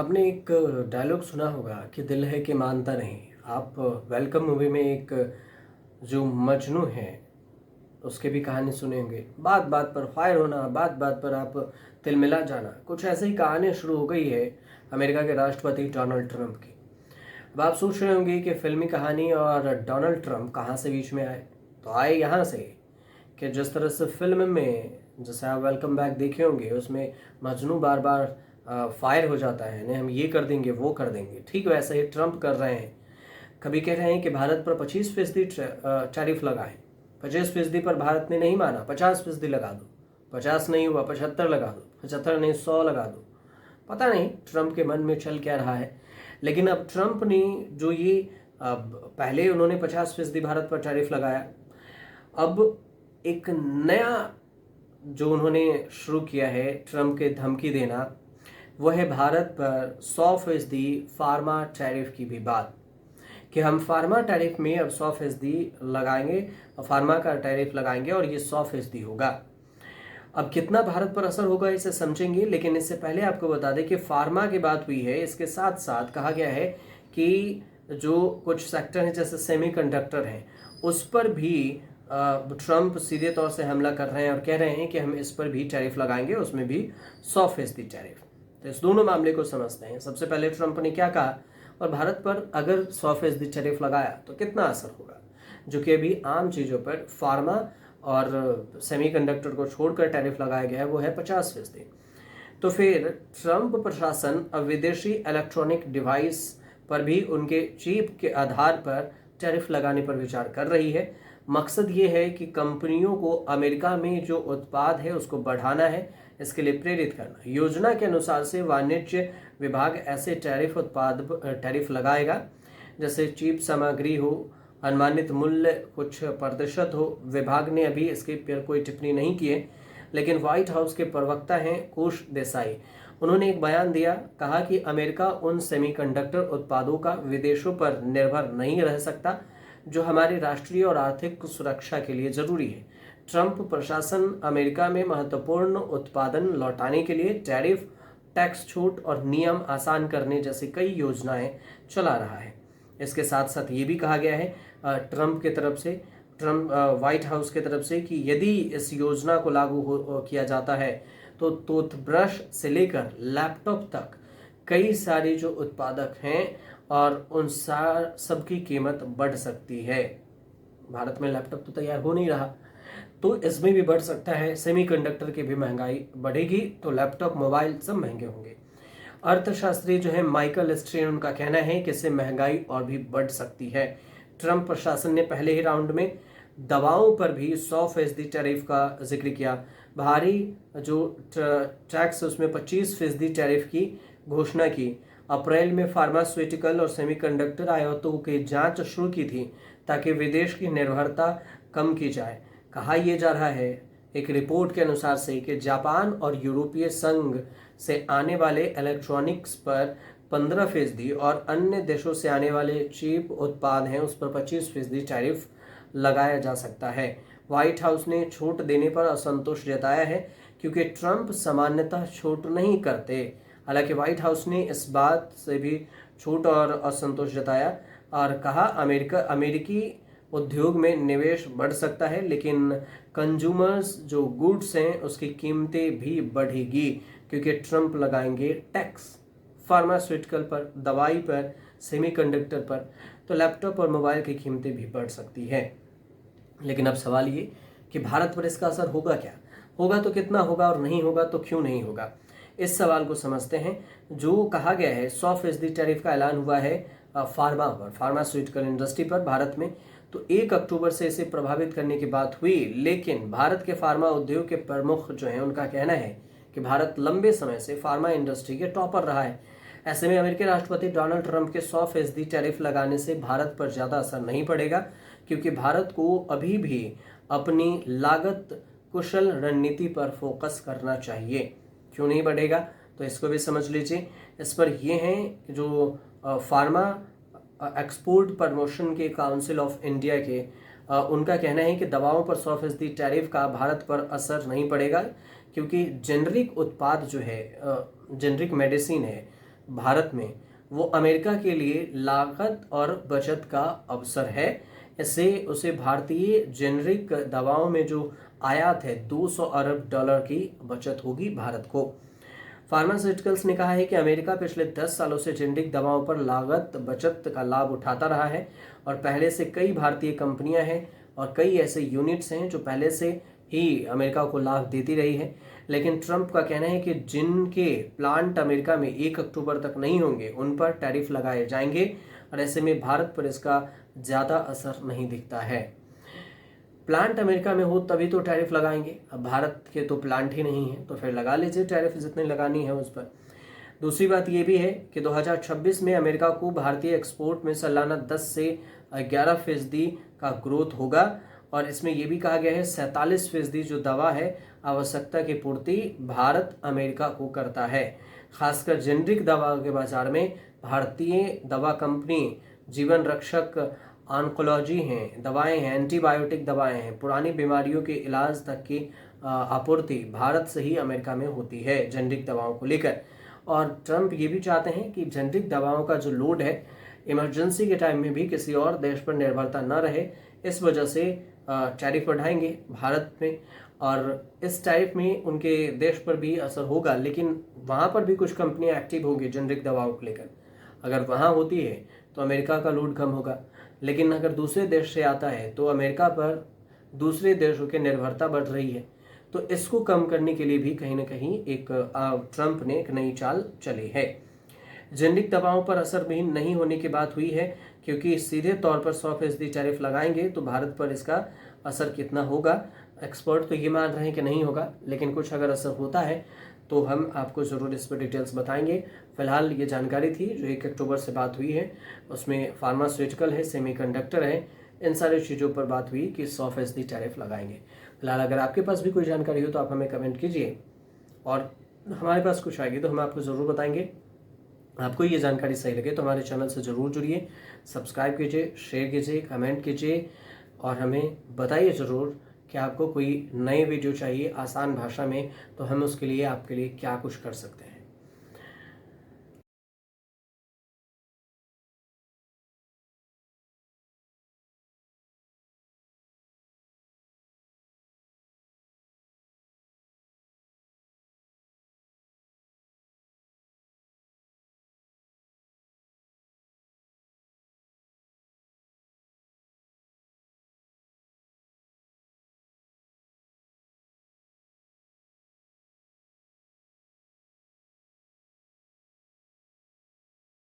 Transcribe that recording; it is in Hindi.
आपने एक डायलॉग सुना होगा कि दिल है कि मानता नहीं। आप वेलकम मूवी में एक जो मजनू है उसके भी कहानी सुने होंगे। बात बात पर फायर होना, बात बात पर आप तिलमिला जाना, कुछ ऐसे ही कहानी शुरू हो गई है अमेरिका के राष्ट्रपति डोनाल्ड ट्रंप की। अब आप सोच रहे होंगे कि फिल्मी कहानी और डोनाल्ड ट्रंप कहाँ से बीच में आए। तो आए यहाँ से कि जिस तरह से फिल्म में, जैसे आप वेलकम बैक देखे होंगे, उसमें मजनू बार बार फायर हो जाता है, नहीं हम ये कर देंगे वो कर देंगे, ठीक वैसे ही ट्रंप कर रहे हैं। कभी कह रहे हैं कि भारत पर 25% टैरिफ लगाएं। 25% पर भारत ने नहीं माना, 50% लगा दो। 50 नहीं हुआ, 75 लगा दो। 75 नहीं, 100 लगा दो। पता नहीं ट्रंप के मन में चल क्या रहा है। लेकिन अब ट्रंप ने जो ये अब पहले उन्होंने 50% भारत पर टैरिफ लगाया, अब एक नया जो उन्होंने शुरू किया है ट्रंप के धमकी देना, वह है भारत पर 100% फार्मा टैरिफ की भी बात, कि हम फार्मा टैरिफ में अब 100% लगाएंगे, फार्मा का टैरिफ लगाएंगे और ये 100% होगा। अब कितना भारत पर असर होगा इसे समझेंगे, लेकिन इससे पहले आपको बता दें कि फार्मा की बात हुई है, इसके साथ साथ कहा गया है कि जो कुछ सेक्टर हैं जैसे सेमीकंडक्टर हैं, उस पर भी ट्रंप सीधे तौर से हमला कर रहे हैं और कह रहे हैं कि हम इस पर भी टैरिफ लगाएंगे, उसमें भी 100% टैरिफ। तो इस दोनों मामले को समझते हैं। सबसे पहले ट्रंप ने क्या कहा और भारत पर अगर 100% टैरिफ लगाया तो कितना असर होगा, जो कि अभी आम चीज़ों पर फार्मा और सेमीकंडक्टर को छोड़कर टैरिफ लगाया गया है, वो है 50%। तो फिर ट्रंप प्रशासन अब विदेशी इलेक्ट्रॉनिक डिवाइस पर भी उनके चीप के आधार पर टैरिफ लगाने पर विचार कर रही है। मकसद ये है कि कंपनियों को अमेरिका में जो उत्पाद है उसको बढ़ाना है, इसके लिए प्रेरित करना। योजना के अनुसार से वाणिज्य विभाग ऐसे टैरिफ लगाएगा जैसे चीप सामग्री हो, अनुमानित मूल्य कुछ प्रतिशत हो। विभाग ने अभी इसके पर कोई टिप्पणी नहीं की है, लेकिन व्हाइट हाउस के प्रवक्ता हैं कुश देसाई, उन्होंने एक बयान दिया, कहा कि अमेरिका उन सेमीकंडक्टर उत्पादों का विदेशों पर निर्भर नहीं रह सकता जो हमारी राष्ट्रीय और आर्थिक सुरक्षा के लिए जरूरी है। ट्रंप प्रशासन अमेरिका में महत्वपूर्ण उत्पादन लौटाने के लिए टैरिफ, टैक्स छूट और नियम आसान करने जैसी कई योजनाएं चला रहा है। इसके साथ साथ ये भी कहा गया है ट्रंप की तरफ से, ट्रंप व्हाइट हाउस की तरफ से, कि यदि इस योजना को किया जाता है तो टूथब्रश से लेकर लैपटॉप तक कई सारे जो उत्पादक हैं और उन सबकी कीमत बढ़ सकती है। भारत में लैपटॉप तो तैयार हो नहीं रहा, तो इसमें भी बढ़ सकता है। सेमीकंडक्टर की भी महंगाई बढ़ेगी तो लैपटॉप, मोबाइल सब महंगे होंगे। अर्थशास्त्री जो है माइकल स्ट्रेन, उनका कहना है कि इससे महंगाई और भी बढ़ सकती है। ट्रंप प्रशासन ने पहले ही राउंड में दवाओं पर भी 100% टैरिफ का जिक्र किया। भारी जो टैक्स उसमें 25% टैरिफ की घोषणा की। अप्रैल में फार्मास्यूटिकल और सेमीकंडक्टर आयातों की जांच शुरू की थी ताकि विदेश की निर्भरता कम की जाए। कहा यह जा रहा है एक रिपोर्ट के अनुसार से कि जापान और यूरोपीय संघ से आने वाले इलेक्ट्रॉनिक्स पर 15% और अन्य देशों से आने वाले चीप उत्पाद हैं उस पर 25% टैरिफ लगाया जा सकता है। व्हाइट हाउस ने छूट देने पर असंतोष जताया है क्योंकि ट्रंप सामान्यतः छूट नहीं करते। हालांकि व्हाइट हाउस ने इस बात से भी छूट और असंतोष जताया और कहा अमेरिकी उद्योग में निवेश बढ़ सकता है, लेकिन कंज्यूमर्स जो गुड्स हैं उसकी कीमतें भी बढ़ेगी क्योंकि ट्रंप लगाएंगे टैक्स फार्मास्यूटिकल पर, दवाई पर, सेमीकंडक्टर पर, तो लैपटॉप और मोबाइल की कीमतें भी बढ़ सकती है। लेकिन अब सवाल ये कि भारत पर इसका असर होगा क्या, होगा तो कितना होगा और नहीं होगा तो क्यों नहीं होगा, इस सवाल को समझते हैं। जो कहा गया है 100% टैरिफ का ऐलान हुआ है फार्मा पर, फार्मास्यूटिकल इंडस्ट्री पर भारत में, तो 1 अक्टूबर से इसे प्रभावित करने की बात हुई। लेकिन भारत के फार्मा उद्योग के प्रमुख जो हैं उनका कहना है कि भारत लंबे समय से फार्मा इंडस्ट्री के टॉपर रहा है। ऐसे में अमेरिकी राष्ट्रपति डोनाल्ड ट्रंप के 100% टैरिफ लगाने से भारत पर ज़्यादा असर नहीं पड़ेगा, क्योंकि भारत को अभी भी अपनी लागत कुशल रणनीति पर फोकस करना चाहिए। क्यों नहीं बढ़ेगा तो इसको भी समझ लीजिए। इस पर यह है जो फार्मा एक्सपोर्ट प्रमोशन के काउंसिल ऑफ इंडिया के उनका कहना है कि दवाओं पर 100% टैरिफ का भारत पर असर नहीं पड़ेगा, क्योंकि जेनरिक उत्पाद जो है, जेनरिक मेडिसिन है, भारत में, वो अमेरिका के लिए लागत और बचत का अवसर है। इससे उसे भारतीय जेनरिक दवाओं में जो आयात है 200 अरब डॉलर की बचत होगी भारत को। फार्मास्यूटिकल्स ने कहा है कि अमेरिका पिछले 10 सालों से जेनरिक दवाओं पर लागत बचत का लाभ उठाता रहा है और पहले से कई भारतीय कंपनियां हैं और कई ऐसे यूनिट्स हैं जो पहले से ही अमेरिका को लाभ देती रही है। लेकिन ट्रंप का कहना है कि जिनके प्लांट अमेरिका में 1 अक्टूबर तक नहीं होंगे उन पर टैरिफ लगाए जाएंगे और ऐसे में भारत पर इसका ज़्यादा असर नहीं दिखता है। प्लांट अमेरिका में हो तभी तो टैरिफ लगाएंगे, अब भारत के तो प्लांट ही नहीं है तो फिर लगा लीजिए टैरिफ जितनी लगानी है उस पर। दूसरी बात ये भी है कि 2026 में अमेरिका को भारतीय एक्सपोर्ट में सालाना 10 से 11% का ग्रोथ होगा और इसमें यह भी कहा गया है 47% जो दवा है आवश्यकता की पूर्ति भारत अमेरिका को करता है। खासकर जेनरिक दवा के बाजार में भारतीय दवा कंपनी जीवन रक्षक ऑन्कोलॉजी हैं, दवाएं हैं, एंटीबायोटिक दवाएं हैं, पुरानी बीमारियों के इलाज तक की आपूर्ति भारत से ही अमेरिका में होती है जेनरिक दवाओं को लेकर। और ट्रंप ये भी चाहते हैं कि जेनरिक दवाओं का जो लोड है इमरजेंसी के टाइम में भी किसी और देश पर निर्भरता न रहे, इस वजह से टैरिफ बढ़ाएंगे भारत में और इस टैरिफ में उनके देश पर भी असर होगा, लेकिन वहाँ पर भी कुछ कंपनियाँ एक्टिव होंगी जेनरिक दवाओं को लेकर। अगर वहाँ होती है तो अमेरिका का लोड कम होगा, लेकिन अगर दूसरे देश से आता है तो अमेरिका पर दूसरे देशों की निर्भरता बढ़ रही है। तो इसको कम करने के लिए भी कहीं ना कहीं एक ट्रंप ने एक नई चाल चली है। जेनरिक दवाओं पर असर भी नहीं होने की बात हुई है क्योंकि सीधे तौर पर 100% टैरिफ लगाएंगे तो भारत पर इसका असर कितना होगा, एक्सपर्ट तो ये मान रहे हैं कि नहीं होगा, लेकिन कुछ अगर असर होता है तो हम आपको ज़रूर इस पर डिटेल्स बताएंगे। फिलहाल ये जानकारी थी जो 1 अक्टूबर से बात हुई है, उसमें फार्मास्यूटिकल है, सेमीकंडक्टर है, इन सारी चीज़ों पर बात हुई कि 100% टैरिफ लगाएंगे। फिलहाल अगर आपके पास भी कोई जानकारी हो तो आप हमें कमेंट कीजिए और हमारे पास कुछ आएगी तो हम आपको ज़रूर बताएंगे। आपको ये जानकारी सही लगे तो हमारे चैनल से ज़रूर जुड़िए, सब्सक्राइब कीजिए, शेयर कीजिए, कमेंट कीजिए और हमें बताइए ज़रूर कि आपको कोई नई वीडियो चाहिए आसान भाषा में तो हम उसके लिए आपके लिए क्या कुछ कर सकते हैं।